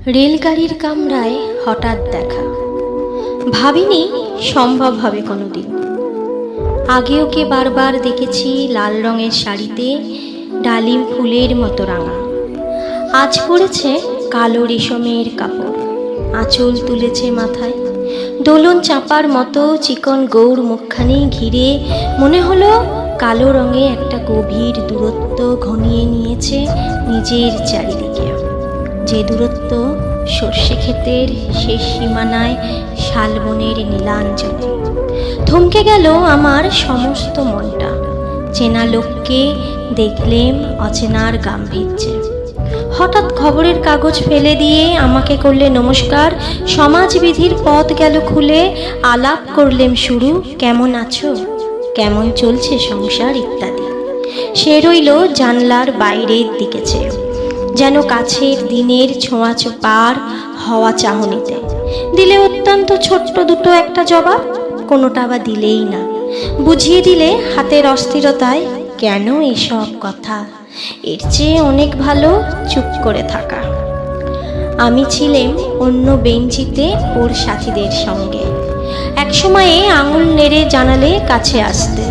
রেলগাড়ির কামরায় হঠাৎ দেখা, ভাবিনি সম্ভব হবে কোনোদিন। আগে ওকে বারবার দেখেছি লাল রঙের শাড়িতে, ডালিম ফুলের মতো রাঙা। আজ পরেছে কালো রেশমের কাপড়, আঁচল তুলেছে মাথায়, দোলন চাপার মতো চিকন গৌর মুখখানি ঘিরে মনে হলো কালো রঙে একটা গভীর দূরত্ব ঘনিয়ে নিয়েছে নিজের চারিদিকে। যে দূরত্ব সর্ষে ক্ষেতের শেষ সীমানায় শালবনের নীলাঞ্জনে। থমকে গেল আমার সমস্ত মনটা। চেনা লোককে দেখলেম অচেনার গাম্ভীর্যে। হঠাৎ খবরের কাগজ ফেলে দিয়ে আমাকে করলে নমস্কার, সমাজবিধির পথ গেল খুলে, আলাপ করলেম শুরু, কেমন আছো, কেমন চলছে সংসার ইত্যাদি। সে রইল জানলার বাইরের দিকে চেয়ে, যেন কাছের দিনের ছোঁয়াচোপার হওয়া চাহনিতে। দিলে অত্যন্ত ছোট্ট দুটো একটা জবাব, কোনোটা বা দিলেই না, বুঝিয়ে দিলে হাতের অস্থিরতায় কেন এসব কথা, এর চেয়ে অনেক ভালো চুপ করে থাকা। আমি ছিলাম অন্য বেঞ্চিতে ওর সাথীদের সঙ্গে। এক সময়ে আঙুল নেড়ে জানালে কাছে আসতে,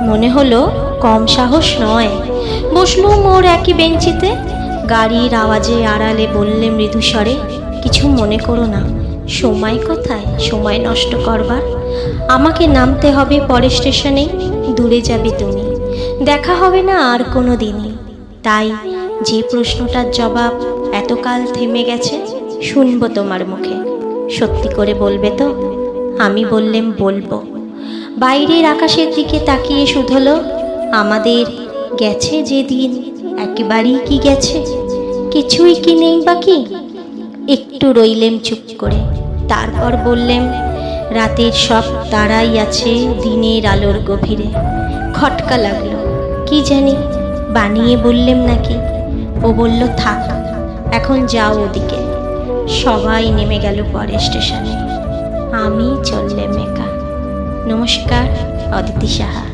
মনে হলো কম সাহস নয়। বসলুম ওর একই বেঞ্চিতে। গাড়ির আওয়াজে আড়ালে বললে মৃদুস্বরে, কিছু মনে করো না, সময় কোথায় সময় নষ্ট করবার। আমাকে নামতে হবে পরের স্টেশনে, দূরে যাবে তুমি, দেখা হবে না আর কোনো দিনই। তাই যে প্রশ্নটার জবাব এতকাল থেমে গেছে, শুনবো তোমার মুখে, সত্যি করে বলবে তো? আমি বললেম বলবো। বাইরের আকাশের দিকে তাকিয়ে শুধলো, আমাদের গেছে যে দিন একেবারেই কি গেছে, কিছুই কি নেই বাকি। একটু রইলেম চুপ করে, তারপর বললেম, রাতের সব তারাই আছে দিনের আলোর গভীরে। খটকা লাগলো, কি জানি বানিয়ে বললেম নাকি। ও বলল থাক, এখন যাও ওদিকে। সবাই নেমে গেল পরের স্টেশনে, আমি চললেম একা। নমস্কার, অদিতি সাহা।